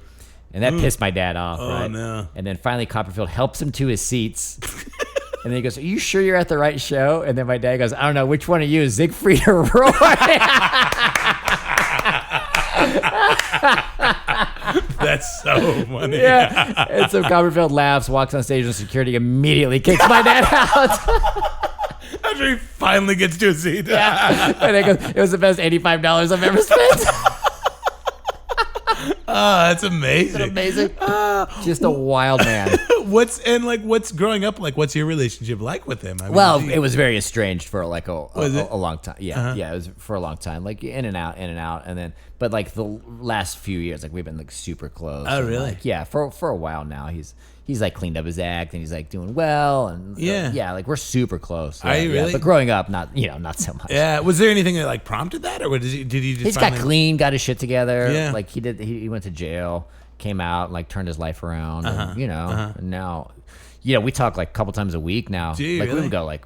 And that pissed my dad off, right?
No.
And then finally Copperfield helps him to his seats. And then he goes, "Are you sure you're at the right show?" And then my dad goes, "I don't know, which one of you, Siegfried or Roy?"
That's so funny.
Yeah. And so Copperfield laughs, walks on stage, and security immediately kicks my dad out.
After he finally gets to a seat.
Yeah. And he goes, "It was the best $85 I've ever spent."
That's amazing.
Isn't it amazing? Just a wild man.
What's growing up like? What's your relationship like with him? I mean,
it was very estranged for like a long time. Yeah,
Uh-huh.
it was for a long time, like in and out, and then. But like the last few years, like we've been like super close.
Oh,
and,
really?
Like, yeah, for a while now, he's like cleaned up his act and he's like doing well, and like we're super close.
Are you really?
But growing up, not so much.
Yeah. Was there anything that like prompted that, or did he just?
He's got clean, got his shit together.
Yeah.
Like he did. He went to jail, came out, and like turned his life around. And, and now, we talk like a couple times a week now.
Do you
like
really?
we would go like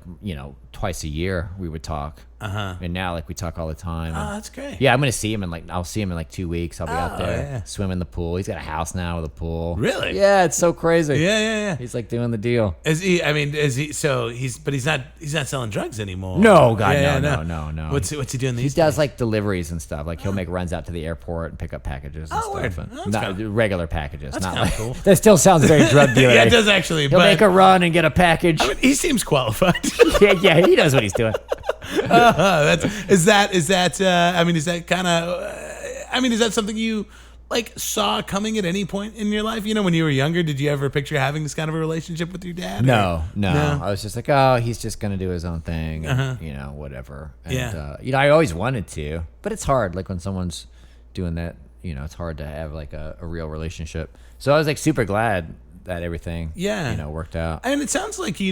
twice a year. We would talk. And now like we talk all the time.
Oh, that's great.
Yeah, I'm gonna see him I'll see him in like 2 weeks. I'll be out there,
yeah.
swim in the pool. He's got a house now with a pool.
Really?
Yeah, it's so crazy.
Yeah.
He's like doing the deal.
Is he? I mean, is he? So he's not selling drugs anymore.
No, God, no.
What's he doing
He
these
does
days?
like deliveries and stuff. Like he'll make runs out to the airport and pick up packages and stuff.
word.
And
That's
not
kinda-
regular packages.
That's
not
kinda
like
cool.
that. Still sounds very drug dealer.
Yeah, it does actually.
He'll
but
make a run and get a package.
I mean, he seems qualified.
yeah, he knows what he's doing.
Is that kind of? Is that something you like saw coming at any point in your life? When you were younger, did you ever picture having this kind of a relationship with your dad?
No. I was just like, oh, he's just gonna do his own thing, and, whatever. And, I always wanted to, but it's hard. Like when someone's doing that, it's hard to have like a real relationship. So I was like super glad that everything, worked out.
And it sounds like I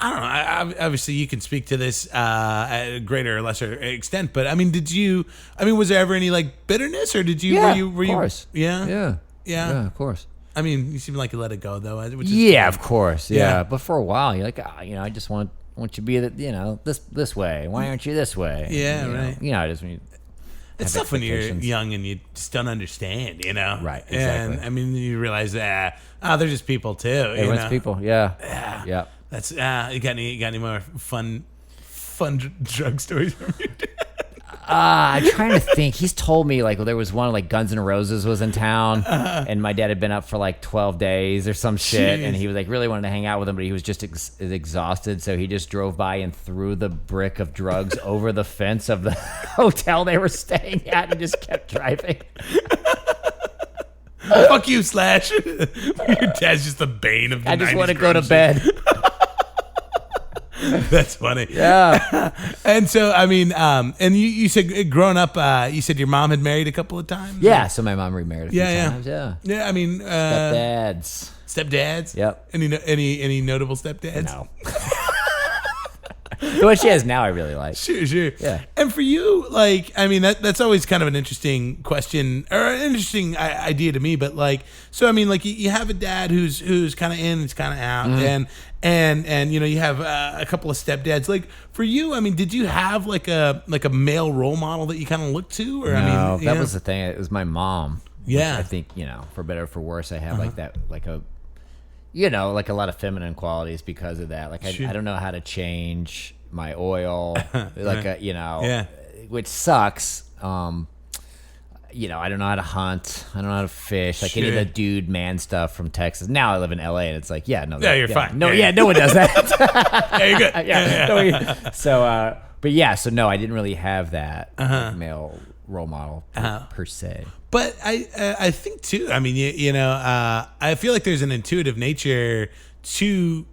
don't know. Obviously, you can speak to this at a greater or lesser extent, but was there ever any like bitterness, or did you?
Yeah,
were
of course.
Yeah.
Yeah, of course.
You seem like you let it go though. Which is
Yeah,
cool.
of course.
Yeah.
Yeah, but for a while, you're like, I just want you to be this way. Why aren't you this way?
Yeah,
And,
right.
I just
It's tough when you're young and you just don't understand,
Right, exactly.
And you realize that they're just people too.
Everyone's people. Yeah. Yeah.
That's you got any more fun drug stories from your dad?
I'm trying to think. He's told me like there was one like Guns N' Roses was in town, and my dad had been up for like 12 days or some shit,
Jeez.
and he was like really wanted to hang out with him, but he was just exhausted, so he just drove by and threw the brick of drugs over the fence of the hotel they were staying at, and just kept driving.
Fuck you, Slash. Your dad's just the bane of the
I just
90s
want to go to
grunge.
bed.
That's funny.
Yeah.
And so, and you said growing up, you said your mom had married a couple of times?
Yeah, so my mom remarried a few times. Yeah.
Yeah,
Stepdads.
Stepdads?
Yep.
Any notable stepdads?
No. The one she has now I really like.
Sure.
Yeah.
And for you, that's always kind of an interesting question or an interesting idea to me. But you have a dad who's kind of in, he's kind of out, and you have a couple of stepdads. Like for you, did you have like a male role model that you kind of looked to, or
No, that was the thing. It was my mom.
Yeah.
I think for better or for worse, I have like that, like a lot of feminine qualities because of that. Like I don't know how to change my oil,
Yeah.
which sucks. You know, I don't know how to hunt. I don't know how to fish. Like any of the dude man stuff from Texas. Now I live in LA, and it's like,
you're fine.
No, no one does that.
Yeah, you're good.
So, but yeah, so no, I didn't really have that male role model per se.
But I think too. I mean, you know, I feel like there's an intuitive nature to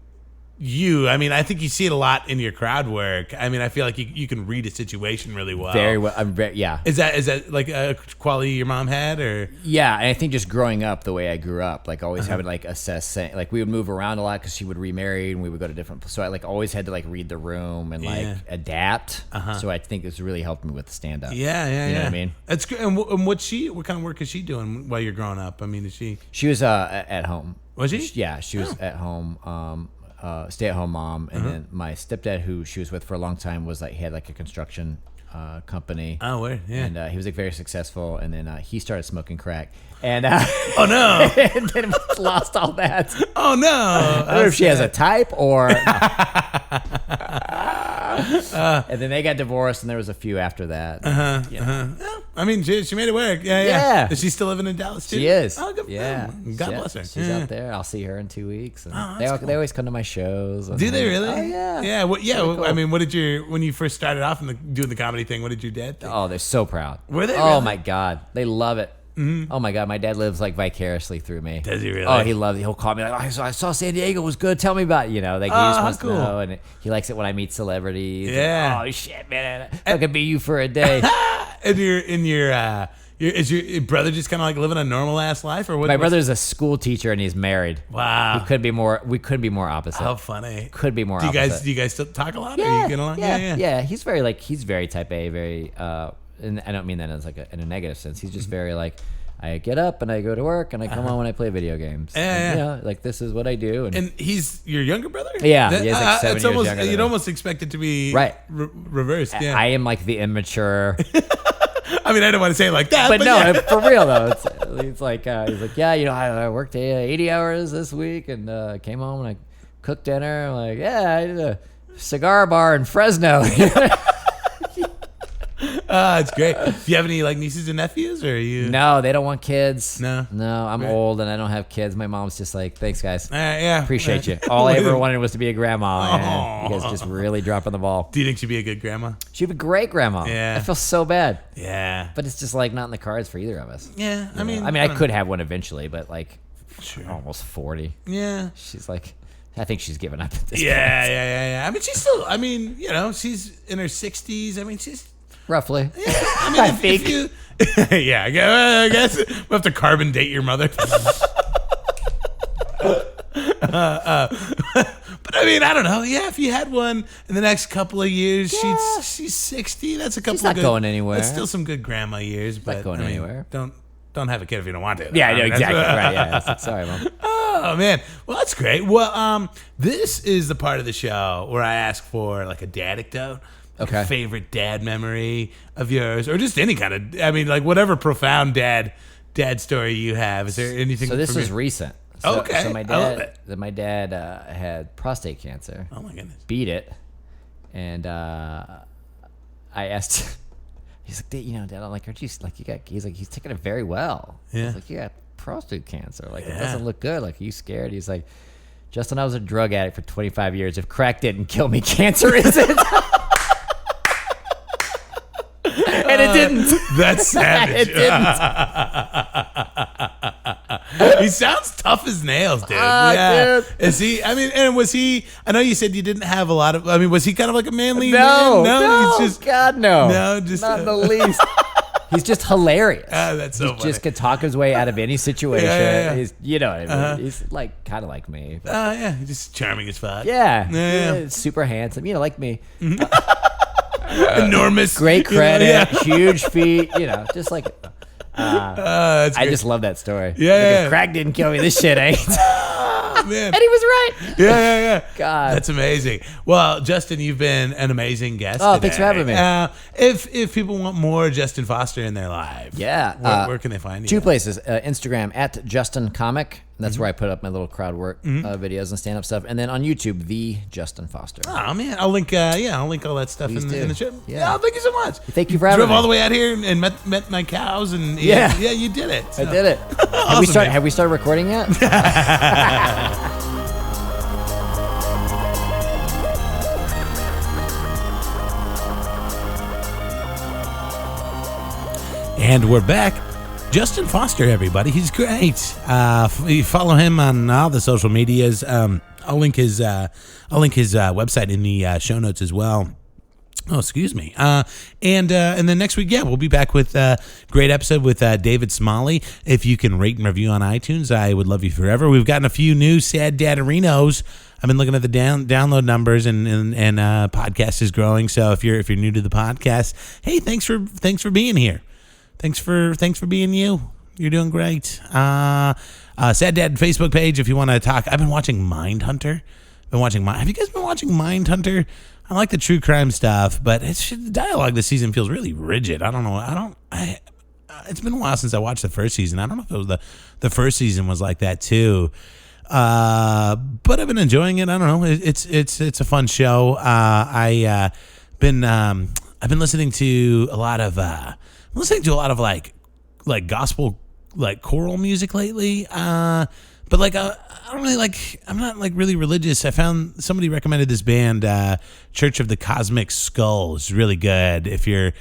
you. I mean, I think you see it a lot in your crowd work. I mean, I feel like you can read a situation really well.
Very well. Yeah.
Is that like a quality your mom had, or?
Yeah, and I think just growing up the way I grew up, like always having like assess, like we would move around a lot because she would remarry and we would go to different. So I like always had to like read the room and like adapt. So I think it's really helped me with the stand up.
Yeah.
You know what I mean?
That's good. And what kind of work is she doing while you're growing up? I mean, is she?
She was at home.
Was she?
Yeah, she was at home. Stay-at-home mom, and then my stepdad, who she was with for a long time, was like he had like a construction company.
Oh, weird, yeah.
And he was like very successful, and then he started smoking crack, and
oh no,
and then lost all that.
Oh no,
I don't know if she has a type or. And then they got divorced, and there was a few after that.
I mean, she made it work. Yeah. Is she still living in Dallas too?
She is.
Oh, good.
Yeah.
God bless her.
She's out there. I'll see her in 2 weeks. And
cool.
They always come to my shows.
Do they really?
Oh, yeah.
Yeah.
Cool.
I mean, when you first started off doing the comedy thing, what did your dad think?
Oh, they're so proud.
Were they?
Oh
really?
my God, they love it. Oh my God, my dad lives like vicariously through me.
Does he really?
Oh, he loves it. He'll call me like, I saw San Diego was good. Tell me about it. You know, like he just wants to know, and he likes it when I meet celebrities.
Yeah.
Like, oh shit, man, I could be you for a day.
Is your brother just kind of like living a normal ass life, or what?
My brother's a school teacher and he's married.
Wow.
We could be more opposite.
How funny.
Could be more.
Do you guys still talk a lot?
Yeah.
Are you getting along?
Yeah. He's very type A, very. And I don't mean that as like in a negative sense. He's just very like. I get up and I go to work and I come home and I play video games.
Yeah.
You know, like this is what I do. And
he's your younger brother?
Yeah, he's like 7 years younger than
You'd
me.
almost expect it to be reversed. Yeah.
I am like the immature.
I mean, I don't want to say it like that.
But no, for real though. It's like, he's like, yeah, you know, I worked 80 hours this week and came home and I cooked dinner. I'm like, yeah, I did a cigar bar in Fresno.
It's great. Do you have any like nieces and nephews, or are you?
No, they don't want kids.
No,
I'm old and I don't have kids. My mom's just like, thanks guys.
Yeah,
appreciate you. All I ever wanted was to be a grandma. Man. You guys just really dropping the ball.
Do you think she'd be a good grandma?
She'd be a great grandma.
Yeah,
I feel so bad.
Yeah,
but it's just like not in the cards for either of us.
Yeah,
I mean, I could have one eventually, but like, almost 40.
Yeah,
she's like. I think she's given up at this point.
Yeah. I mean, she's still. I mean, you know, she's in her 60s. I mean, she's.
Roughly.
Yeah, I mean, I think. Yeah, I guess we'll have to carbon date your mother. But I mean, I don't know. Yeah, if you had one in the next couple of years, she's 60. That's a couple.
She's not going anywhere.
That's still some good grandma years. But
not going anywhere.
Don't have a kid if you don't want to.
Yeah, exactly. Right. Yeah. Sorry, Mom.
Oh man. Well, that's great. Well, this is the part of the show where I ask for like a dad anecdote.
Okay.
Favorite dad memory of yours, or just any kind of, I mean, like whatever profound dad story you have. Is there anything?
So this is recent.
Okay.
So my dad had prostate cancer.
Oh my goodness.
Beat it, and I asked. He's like, you know, Dad, I'm like, aren't you like you got? He's like, he's taking it very well.
Yeah.
He's like, you got prostate cancer. Like, it doesn't look good. Like, are you scared? He's like, Justin, I was a drug addict for 25 years. If crack didn't kill me, cancer isn't. And it didn't.
That's savage.
It didn't.
He sounds tough as nails, dude.
Dude.
Is he? I mean, and was he? I know you said you didn't have a lot of. I mean, was he kind of like a manly?
No,
man? He's just
God, no.
No, just
not in the least. He's just hilarious.
That's so funny.
Just can talk his way out of any situation.
Yeah.
He's, you know what I mean? He's like kind of like me.
Yeah, he's just charming as fuck.
Yeah. Super handsome. You know, like me.
Enormous.
Great credit. Huge feet. You know, just like.
That's
I just love that story.
Yeah.
If crack didn't kill me, this shit ain't.
Man.
And he was right.
Yeah.
God.
That's amazing. Well, Justin, you've been an amazing guest today.
Thanks for having me.
If people want more Justin Foster in their lives,
yeah.
where can they find you?
2 places. Instagram at Justin Comic. That's where I put up my little crowd work videos and stand-up stuff. And then on YouTube, the Justin Foster.
Oh, man. I'll link all that stuff in the show.
Yeah.
Thank you so much.
Thank you for having me.
Drove all the way out here and met my cows. And yeah, you did it.
So. I did it. Awesome, have we started recording yet?
And we're back. Justin Foster, everybody. He's great. You follow him on all the social medias. I'll link his website in the show notes as well. Oh, excuse me. And then next week, we'll be back with a great episode with David Smalley. If you can rate and review on iTunes, I would love you forever. We've gotten a few new Sad Dadderinos. I've been looking at the download numbers, and podcast is growing. So if you're new to the podcast, hey, thanks for being here. Thanks for being you. You're doing great. Sad Dad Facebook page if you want to talk. I've been watching Mindhunter. Have you guys been watching Mindhunter? I like the true crime stuff, but the dialogue this season feels really rigid. I don't know. It's been a while since I watched the first season. I don't know if it was the first season was like that too. But I've been enjoying it. I don't know. It's a fun show. I've been listening to a lot of like gospel, like choral music lately. But like I don't really like. I'm not like really religious. I found somebody recommended this band, Church of the Cosmic Skull. It's really good. If you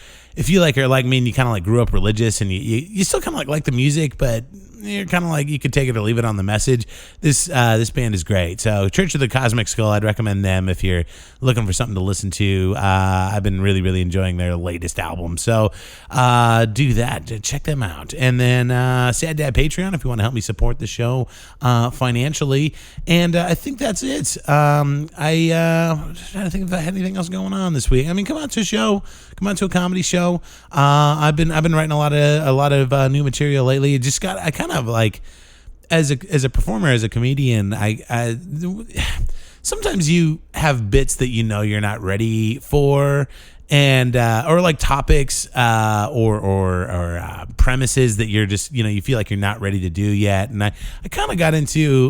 like are like me and you kind of like grew up religious and you still kind of like the music, but you're kind of like you could take it or leave it on the message. This band is great. So Church of the Cosmic Skull, I'd recommend them if you're looking for something to listen to. I've been really, really enjoying their latest album. So do that. Check them out. And then Sad Dad Patreon if you want to help me support the show financially. And I think that's it. I'm trying to think if I had anything else going on this week. I mean, come out to a show. Come out to a comedy show. I've been writing a lot of new material lately. I kind of like as a performer, as a comedian, I sometimes you have bits that you're not ready for, and or like topics or premises that you're just you feel like you're not ready to do yet. And I kind of got into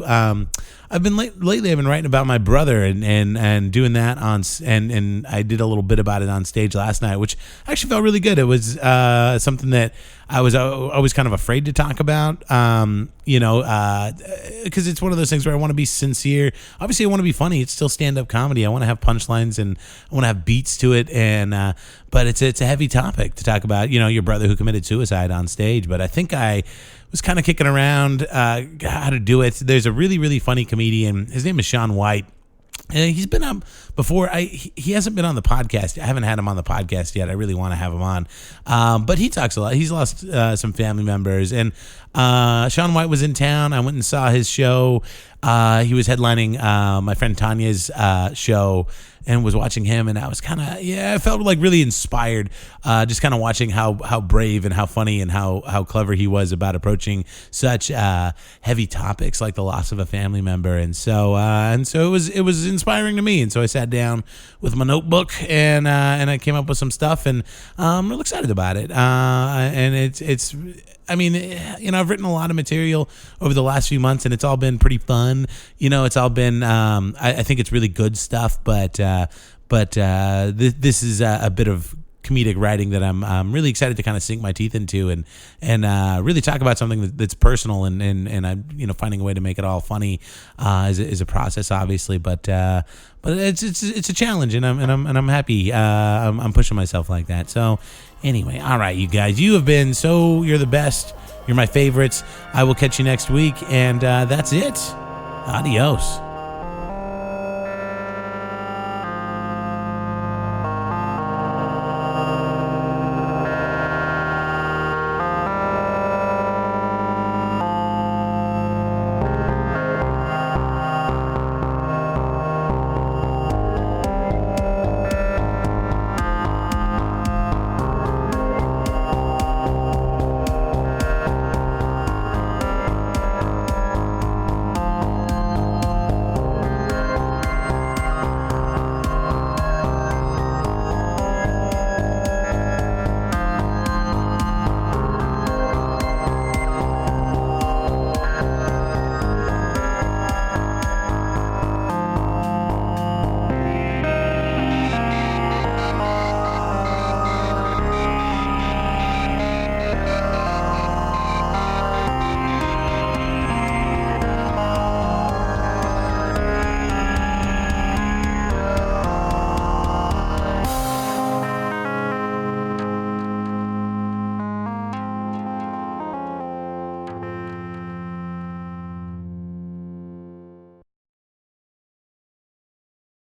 lately I've been writing about my brother and doing that and I did a little bit about it on stage last night, which actually felt really good. It was something that I was always kind of afraid to talk about, because it's one of those things where I want to be sincere. Obviously, I want to be funny. It's still stand-up comedy. I want to have punchlines and I want to have beats to it. But it's a heavy topic to talk about. Your brother who committed suicide on stage. But I think I was kind of kicking around how to do it. There's a really, really funny comedian. His name is Sean White. He's been up before. He hasn't been on the podcast. I haven't had him on the podcast yet. I really want to have him on. But he talks a lot. He's lost some family members. And Sean White was in town. I went and saw his show. He was headlining my friend Tanya's show and was watching him. And I was I felt like really inspired just kind of watching how brave and how funny and how clever he was about approaching such heavy topics like the loss of a family member. And so it was inspiring to me. And so I sat down with my notebook and I came up with some stuff, and I'm real excited about it. And it's I've written a lot of material over the last few months, and it's all been pretty fun. It's all been, I think it's really good stuff, but this is a bit of comedic writing that I'm really excited to kind of sink my teeth into and really talk about something that's personal and I'm finding a way to make it all funny is a process, obviously, but it's a challenge, and I'm happy. I'm pushing myself like that. So anyway, all right, you guys, you're the best. You're my favorites. I will catch you next week, and that's it. Adios.